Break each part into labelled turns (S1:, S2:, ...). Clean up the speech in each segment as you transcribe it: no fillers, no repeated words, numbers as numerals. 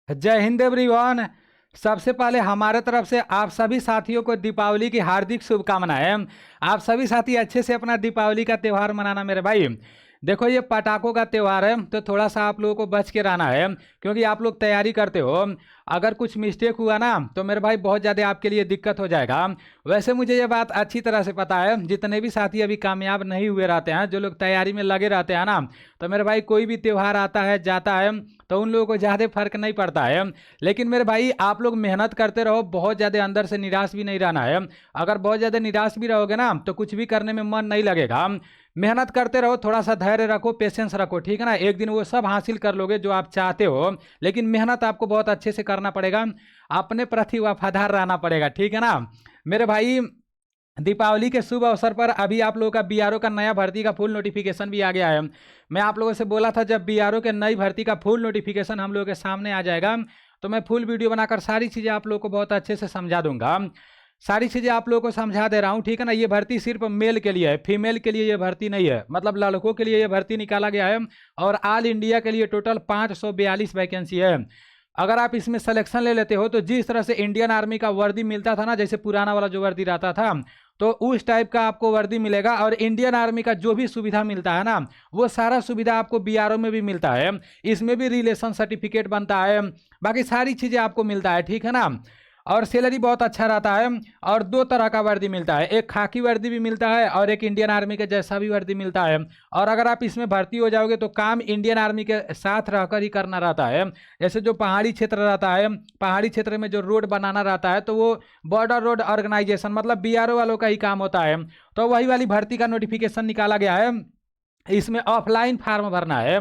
S1: जय हिंद एवरीवन। सबसे पहले हमारे तरफ से आप सभी साथियों को दीपावली की हार्दिक शुभकामनाएं। आप सभी साथी अच्छे से अपना दीपावली का त्यौहार मनाना मेरे भाई। देखो ये पटाखों का त्यौहार है तो थोड़ा सा आप लोगों को बच के रहना है, क्योंकि आप लोग तैयारी करते हो। अगर कुछ मिस्टेक हुआ ना तो मेरे भाई बहुत ज़्यादा आपके लिए दिक्कत हो जाएगा। वैसे मुझे ये बात अच्छी तरह से पता है, जितने भी साथी अभी कामयाब नहीं हुए रहते हैं, जो लोग तैयारी में लगे रहते हैं ना, तो मेरे भाई कोई भी त्यौहार आता है जाता है तो उन लोगों को ज़्यादा फर्क नहीं पड़ता है। लेकिन मेरे भाई आप लोग मेहनत करते रहो, बहुत ज़्यादा अंदर से निराश भी नहीं रहना है। अगर बहुत ज़्यादा निराश भी रहोगे ना तो कुछ भी करने में मन नहीं लगेगा। मेहनत करते रहो, थोड़ा सा धैर्य रखो, पेशेंस रखो, ठीक है ना। एक दिन वो सब हासिल कर लोगे जो आप चाहते हो, लेकिन मेहनत आपको बहुत अच्छे से करना पड़ेगा, अपने प्रति वफादार रहना पड़ेगा, ठीक है ना मेरे भाई। दीपावली के शुभ अवसर पर अभी आप लोगों का बीआरओ का नया भर्ती का फुल नोटिफिकेशन भी आ गया है। मैं आप लोगों से बोला था जब बीआरओ के नई भर्ती का फुल नोटिफिकेशन हम लोगों के सामने आ जाएगा तो मैं फुल वीडियो बनाकर सारी चीज़ें आप लोगों को बहुत अच्छे से समझा दूंगा। सारी चीज़ें आप लोगों को समझा दे रहा हूँ, ठीक है ना। ये भर्ती सिर्फ मेल के लिए है, फीमेल के लिए ये भर्ती नहीं है, मतलब लड़कों के लिए ये भर्ती निकाला गया है। और ऑल इंडिया के लिए टोटल 542 वैकेंसी है। अगर आप इसमें सिलेक्शन ले लेते हो तो जिस तरह से इंडियन आर्मी का वर्दी मिलता था ना, जैसे पुराना वाला जो वर्दी रहता था, तो उस टाइप का आपको वर्दी मिलेगा। और इंडियन आर्मी का जो भी सुविधा मिलता है ना, वो सारा सुविधा आपको बीआरओ में भी मिलता है। इसमें भी रिलेशन सर्टिफिकेट बनता है, बाकी सारी चीज़ें आपको मिलता है, ठीक है ना। और सैलरी बहुत अच्छा रहता है। और दो तरह का वर्दी मिलता है, एक खाकी वर्दी भी मिलता है और एक इंडियन आर्मी के जैसा भी वर्दी मिलता है। और अगर आप इसमें भर्ती हो जाओगे तो काम इंडियन आर्मी के साथ रहकर ही करना रहता है। जैसे जो पहाड़ी क्षेत्र रहता है, पहाड़ी क्षेत्र में जो रोड बनाना रहता है तो वो बॉर्डर रोड ऑर्गेनाइजेशन मतलब बीआरओ वालों का ही काम होता है। तो वही वाली भर्ती का नोटिफिकेशन निकाला गया है। इसमें ऑफलाइन फार्म भरना है।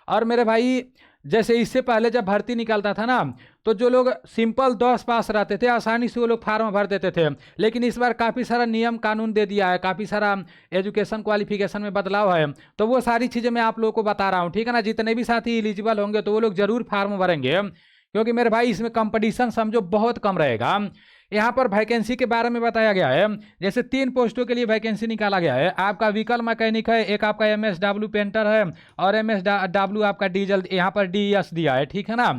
S1: और मेरे भाई जैसे इससे पहले जब भर्ती निकलता था ना, तो जो लोग सिंपल 10 पास रहते थे आसानी से वो लोग फार्म भर देते थे। लेकिन इस बार काफ़ी सारा नियम कानून दे दिया है, काफ़ी सारा एजुकेशन क्वालिफिकेशन में बदलाव है। तो वो सारी चीज़ें मैं आप लोगों को बता रहा हूँ, ठीक है ना। जितने भी साथी एलिजिबल होंगे तो वो लोग जरूर फार्म भरेंगे, क्योंकि मेरे भाई इसमें कंपटीशन समझो बहुत कम रहेगा। यहाँ पर वैकेंसी के बारे में बताया गया है। जैसे 3 पोस्टों के लिए वैकेंसी निकाला गया है। आपका व्हीकल मैकेनिक है, एक आपका एमएसडब्ल्यू पेंटर है और एमएसडब्ल्यू आपका डीजल, यहाँ पर डीएस दिया है, ठीक है ना।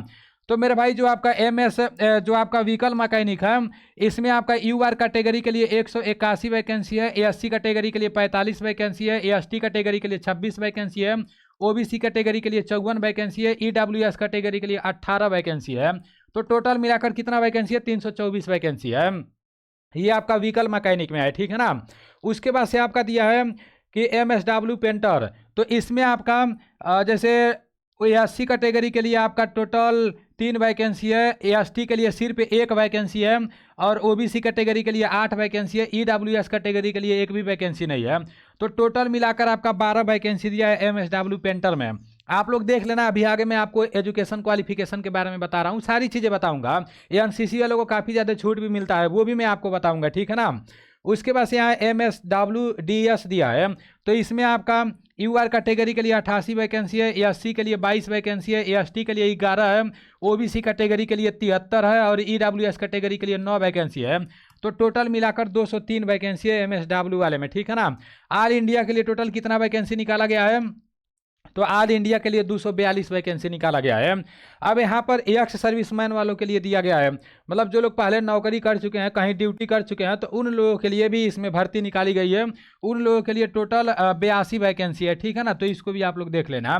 S1: तो मेरे भाई जो आपका व्हीकल मैकेनिक है, इसमें आपका यूआर कैटेगरी के लिए 181 वैकेंसी है, एससी कैटेगरी के लिए 45 वैकेंसी है, एसटी कैटेगरी के लिए 26 वैकेंसी है, ओबीसी कैटेगरी के लिए 54 वैकेंसी है, ईडब्ल्यूएस कैटेगरी के लिए 18 वैकेंसी है। तो टोटल मिलाकर कितना वैकेंसी है? 324 वैकेंसी है। ये आपका व्हीकल मैकेनिक में है, ठीक है ना। उसके बाद से आपका दिया है कि एमएसडब्ल्यू पेंटर, तो इसमें आपका जैसे एससी कैटेगरी के लिए आपका टोटल 3 वैकेंसी है, एसटी के लिए सिर्फ 1 वैकेंसी है और ओबीसी कैटेगरी के लिए 8 वैकेंसी है, ईडब्ल्यूएस कैटेगरी के लिए 1 भी वैकेंसी नहीं है। तो टोटल मिलाकर आपका 12 वैकेंसी दिया है एमएसडब्ल्यू पेंटर में। आप लोग देख लेना, अभी आगे मैं आपको एजुकेशन क्वालिफिकेशन के बारे में बता रहा हूँ, सारी चीज़ें बताऊंगा। एनसीसी वालों को काफ़ी ज़्यादा छूट भी मिलता है, वो भी मैं आपको बताऊंगा, ठीक है ना। उसके बाद यहाँ MSWDS दिया है, तो इसमें आपका यूआर कैटेगरी के लिए 88 वैकेंसी है, एससी के लिए 22 वैकेंसी है, एसटी के लिए 11 है, ओबीसी कैटेगरी के लिए 73 है और ईडब्ल्यूएस कैटेगरी के लिए 9 वैकेंसी है। तो टोटल मिलाकर 203 वैकेंसी है एमएसडब्ल्यू वाले में, ठीक है ना। ऑल इंडिया के लिए टोटल कितना वैकेंसी निकाला गया है? तो ऑल इंडिया के लिए 242 वैकेंसी निकाला गया है। अब यहाँ पर एक्स सर्विसमैन वालों के लिए दिया गया है, मतलब जो लोग पहले नौकरी कर चुके हैं, कहीं ड्यूटी कर चुके हैं, तो उन लोगों के लिए भी इसमें भर्ती निकाली गई है। उन लोगों के लिए टोटल 82 वैकेंसी है, ठीक है ना। तो इसको भी आप लोग देख लेना।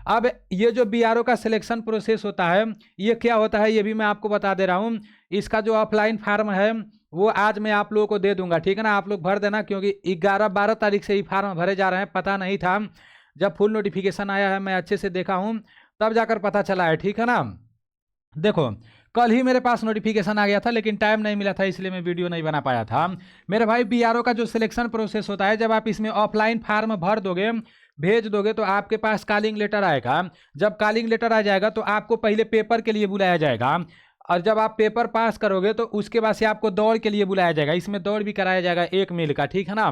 S1: अब ये जो बीआरओ का सिलेक्शन प्रोसेस होता है, ये क्या होता है ये भी मैं आपको बता दे रहा हूँ। इसका जो ऑफलाइन फार्म है वो आज मैं आप लोगों को दे दूंगा, ठीक है ना। आप लोग भर देना, क्योंकि 11-12 तारीख से ही फार्म भरे जा रहे हैं। पता नहीं था, जब फुल नोटिफिकेशन आया है मैं अच्छे से देखा हूँ, तब जाकर पता चला है, ठीक है ना। देखो कल ही मेरे पास नोटिफिकेशन आ गया था, लेकिन टाइम नहीं मिला था इसलिए मैं वीडियो नहीं बना पाया था। मेरे भाई बीआरओ का जो सिलेक्शन प्रोसेस होता है, जब आप इसमें ऑफलाइन फार्म भर दोगे, भेज दोगे, तो आपके पास कॉलिंग लेटर आएगा। जब कॉलिंग लेटर आ जाएगा तो आपको पहले पेपर के लिए बुलाया जाएगा, और जब आप पेपर पास करोगे तो उसके बाद से आपको दौड़ के लिए बुलाया जाएगा। इसमें दौड़ भी कराया जाएगा 1 मील का, ठीक है ना।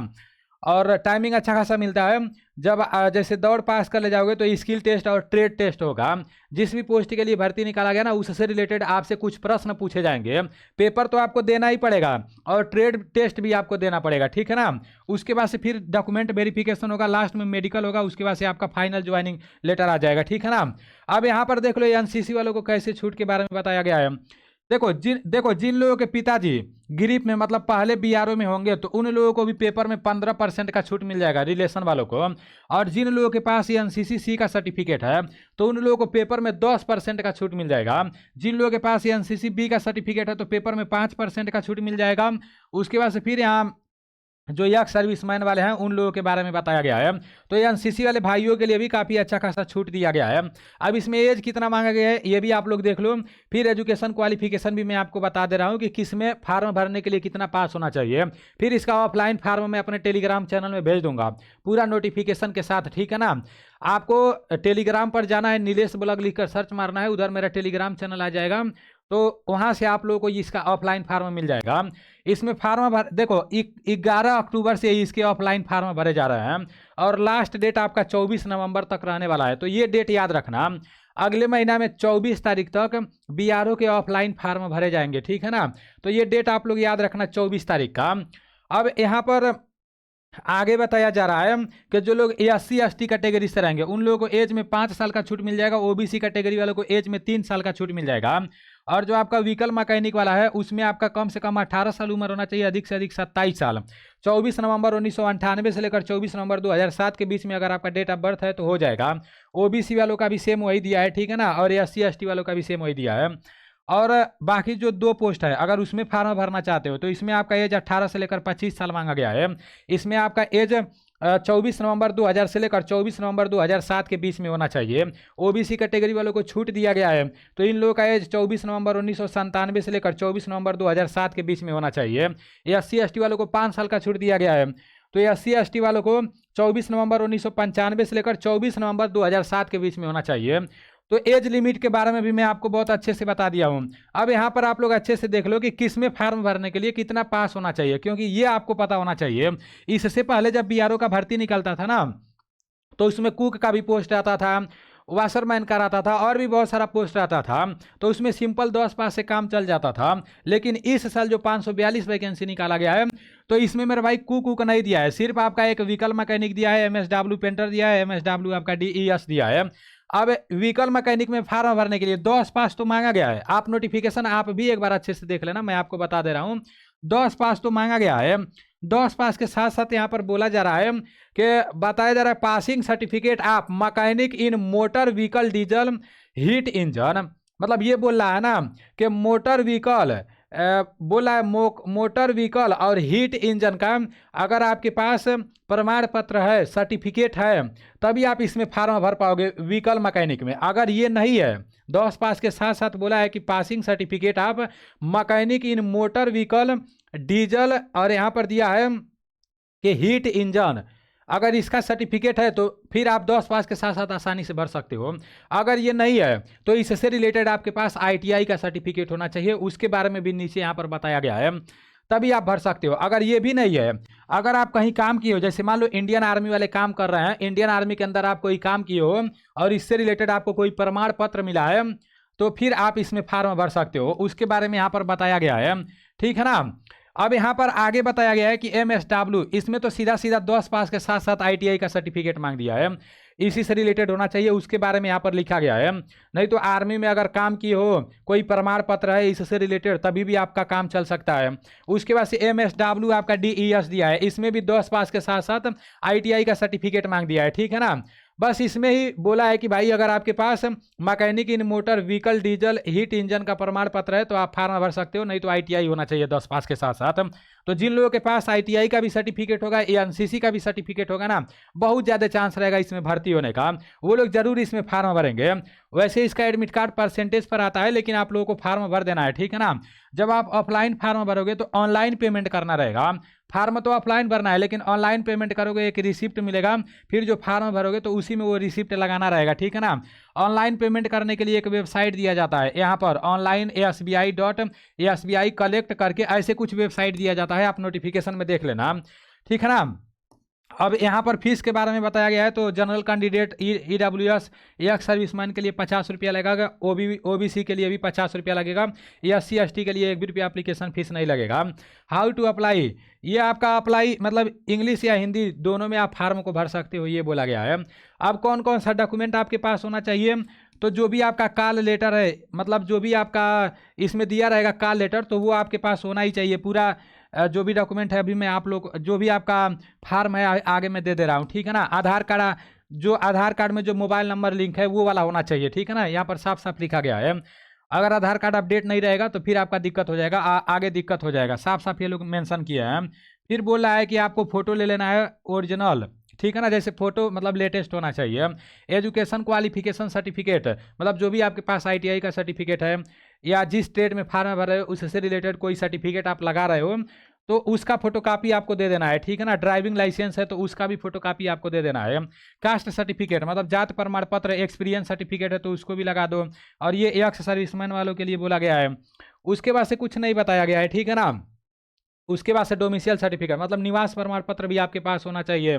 S1: और टाइमिंग अच्छा खासा मिलता है। जब जैसे दौड़ पास कर ले जाओगे तो स्किल टेस्ट और ट्रेड टेस्ट होगा। जिस भी पोस्ट के लिए भर्ती निकाला गया ना उससे रिलेटेड आपसे कुछ प्रश्न पूछे जाएंगे। पेपर तो आपको देना ही पड़ेगा और ट्रेड टेस्ट भी आपको देना पड़ेगा, ठीक है ना। उसके बाद से फिर डॉक्यूमेंट वेरिफिकेशन होगा, लास्ट में मेडिकल होगा, उसके बाद से आपका फाइनल ज्वाइनिंग लेटर आ जाएगा, ठीक है ना। अब यहाँ पर देख लो एनसीसी वालों को कैसे छूट के बारे में बताया गया है। देखो जिन लोगों के पिताजी ग्रिप में मतलब पहले बीआरओ में होंगे तो उन लोगों को भी पेपर में 15% का छूट मिल जाएगा रिलेशन वालों को। और जिन लोगों के पास ये एनसीसी सी का सर्टिफिकेट है तो उन लोगों को पेपर में 10% का छूट मिल जाएगा। जिन लोगों के पास ये एनसीसी बी का सर्टिफिकेट है तो पेपर में 5% का छूट मिल जाएगा। उसके बाद से फिर यहाँ जो यंग सर्विसमैन वाले हैं उन लोगों के बारे में बताया गया है। तो ये एनसीसी वाले भाइयों के लिए भी काफ़ी अच्छा खासा छूट दिया गया है। अब इसमें एज कितना मांगा गया है ये भी आप लोग देख लो। फिर एजुकेशन क्वालिफिकेशन भी मैं आपको बता दे रहा हूँ कि किस में फार्म भरने के लिए कितना पास होना चाहिए। फिर इसका ऑफलाइन फार्म मैं अपने टेलीग्राम चैनल में भेज दूंगा पूरा नोटिफिकेशन के साथ, ठीक है ना। आपको टेलीग्राम पर जाना है, नीलेश ब्लॉग लिखकर सर्च मारना है, उधर मेरा टेलीग्राम चैनल आ जाएगा। तो वहाँ से आप लोगों को इसका ऑफलाइन फार्म मिल जाएगा। इसमें फार्म भर देखो 11 अक्टूबर से इसके ऑफलाइन फार्म भरे जा रहे हैं और लास्ट डेट आपका 24 नवंबर तक रहने वाला है। तो ये डेट याद रखना, अगले महीना में 24 तारीख तक बीआरओ के ऑफलाइन फार्म भरे जाएंगे, ठीक है ना। तो ये डेट आप लोग याद रखना 24 तारीख का। अब यहाँ पर आगे बताया जा रहा है कि जो लोग SC/ST कैटेगरी से रहेंगे उन लोगों को एज में 5 साल का छूट मिल जाएगा। ओबीसी कैटेगरी वालों को एज में 3 साल का छूट मिल जाएगा। और जो आपका व्हीकल मैकेनिक वाला है उसमें आपका कम से कम 18 साल उम्र होना चाहिए, अधिक से अधिक 27 साल। 24 नवंबर 1998 से लेकर 24 नवंबर 2007 के बीच में अगर आपका डेट ऑफ बर्थ है तो हो जाएगा। ओबीसी वालों का भी सेम वही दिया है, ठीक है ना। और SC/ST वालों का भी सेम वही दिया है। और बाकी जो 2 पोस्ट है अगर उसमें फार्म भरना चाहते हो तो इसमें आपका एज 18 से लेकर 25 साल मांगा गया है। इसमें आपका एज 24 नवंबर 2000 से लेकर 24 नवंबर 2007 के बीच में होना चाहिए। ओबीसी कैटेगरी वालों को छूट दिया गया है तो इन लोगों का एज 24 नवंबर 1997 से लेकर 24 नवंबर 2007 के बीच में होना चाहिए। SC/ST वालों को 5 साल का छूट दिया गया है तो SC/ST वालों को 24 नवंबर 1995 से लेकर 24 नवंबर 2007 के बीच में होना चाहिए। तो एज लिमिट के बारे में भी मैं आपको बहुत अच्छे से बता दिया हूँ। अब यहाँ पर आप लोग अच्छे से देख लो कि किस में फार्म भरने के लिए कितना पास होना चाहिए, क्योंकि ये आपको पता होना चाहिए। इससे पहले जब बीआरओ का भर्ती निकलता था ना तो उसमें कुक का भी पोस्ट आता था, वाशरमैन का रहता था और भी बहुत सारा पोस्ट आता था। तो उसमें सिंपल 10 पास से काम चल जाता था। लेकिन इस साल जो 542 वैकेंसी निकाला गया है तो इसमें मेरे भाई कुक नहीं दिया है, सिर्फ आपका एक व्हीकल मैकेनिक दिया है, MSW पेंटर दिया है, MSW आपका DES दिया है। अब व्हीकल मैकेनिक में फार्म भरने के लिए 10 पास तो मांगा गया है। आप नोटिफिकेशन आप भी एक बार अच्छे से देख लेना, मैं आपको बता दे रहा हूँ 10 पास तो मांगा गया है। 10 पास के साथ साथ यहाँ पर बोला जा रहा है कि बताया जा रहा है पासिंग सर्टिफिकेट आप mechanic in motor vehicle diesel heat engine, मतलब ये बोल रहा है ना कि मोटर व्हीकल बोला है मोटर व्हीकल और हीट इंजन का अगर आपके पास प्रमाण पत्र है, सर्टिफिकेट है, तभी आप इसमें फार्म भर पाओगे व्हीकल मैकेनिक में। अगर ये नहीं है 10 पास के साथ साथ बोला है कि पासिंग सर्टिफिकेट आप mechanic in motor vehicle diesel और यहाँ पर दिया है कि हीट इंजन, अगर इसका सर्टिफिकेट है तो फिर आप 10 पास के साथ साथ आसानी से भर सकते हो। अगर ये नहीं है तो इससे रिलेटेड आपके पास ITI का सर्टिफिकेट होना चाहिए, उसके बारे में भी नीचे यहाँ पर बताया गया है, तभी आप भर सकते हो। अगर ये भी नहीं है, अगर आप कहीं काम किए हो, जैसे मान लो इंडियन आर्मी वाले काम कर रहे हैं, इंडियन आर्मी के अंदर आप कोई काम किए हो और इससे रिलेटेड आपको कोई प्रमाण पत्र मिला है तो फिर आप इसमें फार्म भर सकते हो, उसके बारे में यहाँ पर बताया गया है, ठीक है ना। अब यहाँ पर आगे बताया गया है कि MSW, इसमें तो सीधा सीधा 10 पास के साथ साथ ITI का सर्टिफिकेट मांग दिया है, इसी से रिलेटेड होना चाहिए, उसके बारे में यहाँ पर लिखा गया है। नहीं तो आर्मी में अगर काम किए हो, कोई प्रमाण पत्र है इससे रिलेटेड, तभी भी आपका काम चल सकता है। उसके बाद से MSW आपका DES दिया है, इसमें भी 10 पास के साथ साथ ITI का सर्टिफिकेट मांग दिया है, ठीक है ना। बस इसमें ही बोला है कि भाई अगर आपके पास mechanic in motor vehicle diesel heat engine का प्रमाण पत्र है तो आप फार्म भर सकते हो, नहीं तो ITI होना चाहिए 10 पास के साथ साथ। तो जिन लोगों के पास ITI का भी सर्टिफिकेट होगा, NCC का भी सर्टिफिकेट होगा ना, बहुत ज़्यादा चांस रहेगा इसमें भर्ती होने का, वो लोग जरूर इसमें फार्म भरेंगे। वैसे इसका एडमिट कार्ड परसेंटेज पर आता है, लेकिन आप लोगों को फार्म भर देना है, ठीक है ना। जब आप ऑफलाइन फार्म भरोगे तो ऑनलाइन पेमेंट करना रहेगा। फार्म तो ऑफलाइन भरना है लेकिन ऑनलाइन पेमेंट करोगे, एक रिसिप्ट मिलेगा, फिर जो फार्म भरोगे तो उसी में वो रिसिप्ट लगाना रहेगा, ठीक है ना। ऑनलाइन पेमेंट करने के लिए एक वेबसाइट दिया जाता है, यहाँ पर ऑनलाइन SBI कलेक्ट करके ऐसे कुछ वेबसाइट दिया जाता है, आप नोटिफिकेशन में देख लेना, ठीक है ना। अब यहाँ पर फीस के बारे में बताया गया है। तो general candidate EWS ex serviceman के लिए 50 रुपया लगेगा, OBC के लिए भी 50 रुपया लगेगा, SC ST के लिए 1 भी रुपया एप्लीकेशन फीस नहीं लगेगा। हाउ टू अप्लाई, ये आपका अप्लाई मतलब इंग्लिश या हिंदी दोनों में आप फार्म को भर सकते हो, ये बोला गया है। अब कौन कौन सा डॉक्यूमेंट आपके पास होना चाहिए, तो जो भी आपका कॉल लेटर है, मतलब जो भी आपका इसमें दिया रहेगा कॉल लेटर, तो वो आपके पास होना ही चाहिए पूरा। जो भी डॉक्यूमेंट है अभी मैं आप लोग जो भी आपका फार्म है आगे मैं दे रहा हूँ, ठीक है ना। आधार कार्ड, जो आधार कार्ड में जो मोबाइल नंबर लिंक है वो वाला होना चाहिए, ठीक है ना। यहाँ पर साफ साफ लिखा गया है। अगर आधार कार्ड अपडेट नहीं रहेगा तो फिर आपका दिक्कत हो जाएगा, आगे दिक्कत हो जाएगा, साफ साफ ये लोग मेंशन किया है। फिर बोल रहा है कि आपको फोटो ले लेना है ओरिजिनल, ठीक है ना, जैसे फोटो मतलब लेटेस्ट होना चाहिए। एजुकेशन क्वालिफिकेशन सर्टिफिकेट, मतलब जो भी आपके पास ITI का सर्टिफिकेट है या जिस स्टेट में फार्म भर रहे हो उससे रिलेटेड कोई सर्टिफिकेट आप लगा रहे हो तो उसका फोटोकॉपी आपको दे देना है, ठीक है ना। ड्राइविंग लाइसेंस है तो उसका भी फोटोकॉपी आपको दे देना है। कास्ट सर्टिफिकेट मतलब जात प्रमाण पत्र, एक्सपीरियंस सर्टिफिकेट है तो उसको भी लगा दो। और ये एक्स सर्विसमैन वालों के लिए बोला गया है। उसके बाद से कुछ नहीं बताया गया है, ठीक है ना। उसके बाद से डोमिसाइल सर्टिफिकेट मतलब निवास प्रमाण पत्र भी आपके पास होना चाहिए,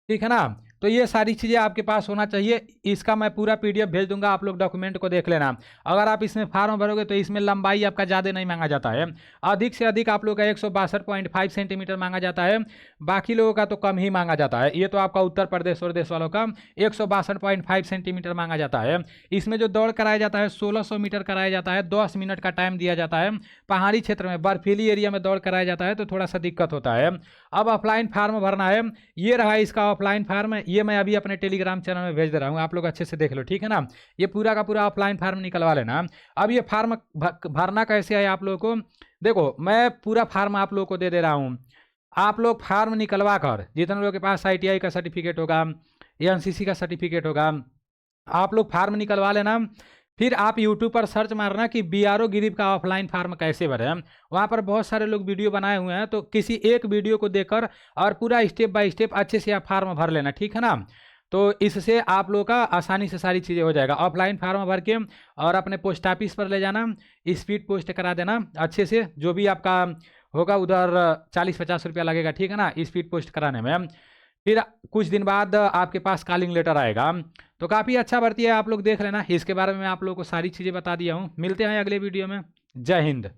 S1: ठीक है ना। तो ये सारी चीज़ें आपके पास होना चाहिए। इसका मैं पूरा PDF भेज दूंगा, आप लोग डॉक्यूमेंट को देख लेना। अगर आप इसमें फार्म भरोगे तो इसमें लंबाई आपका ज़्यादा नहीं मांगा जाता है, अधिक से अधिक आप लोग का 162.5 सेंटीमीटर मांगा जाता है, बाकी लोगों का तो कम ही मांगा जाता है। ये तो आपका उत्तर प्रदेश और देश वालों का 162.5 सेंटीमीटर मांगा जाता है। इसमें जो दौड़ कराया जाता है 1600 मीटर कराया जाता है, 10 मिनट का टाइम दिया जाता है। पहाड़ी क्षेत्र में बर्फीली एरिया में दौड़ कराया जाता है तो थोड़ा सा दिक्कत होता है। अब ऑफलाइन फार्म भरना है, ये रहा इसका ऑफलाइन फार्म, ये मैं अभी अपने टेलीग्राम चैनल में भेज दे रहा हूँ, आप लोग अच्छे से देख लो, ठीक है ना। ये पूरा का पूरा ऑफलाइन फार्म निकलवा लेना। अब ये फार्म भरना कैसे है आप लोगों को, देखो मैं पूरा फार्म आप लोगों को दे रहा हूँ। आप लोग फार्म निकलवा कर, जितने लोगों के पास ITI का सर्टिफिकेट होगा, NCC का सर्टिफिकेट होगा, आप लोग फार्म निकलवा लेना। फिर आप YouTube पर सर्च मारना कि BRO गिरिप का ऑफलाइन फार्म कैसे भरें। वहाँ पर बहुत सारे लोग वीडियो बनाए हुए हैं, तो किसी एक वीडियो को देखकर और पूरा स्टेप बाय स्टेप अच्छे से आप फार्म भर लेना, ठीक है ना। तो इससे आप लोगों का आसानी से सारी चीज़ें हो जाएगा। ऑफलाइन फार्म भर के और अपने पोस्ट ऑफिस पर ले जाना, स्पीड पोस्ट करा देना अच्छे से, जो भी आपका होगा उधर 40-50 रुपया लगेगा, ठीक है ना, स्पीड पोस्ट कराने में। फिर कुछ दिन बाद आपके पास कॉलिंग लेटर आएगा। तो काफ़ी अच्छा भर्ती है, आप लोग देख लेना। इसके बारे में आप लोगों को सारी चीज़ें बता दिया हूँ। मिलते हैं अगले वीडियो में। जय हिंद।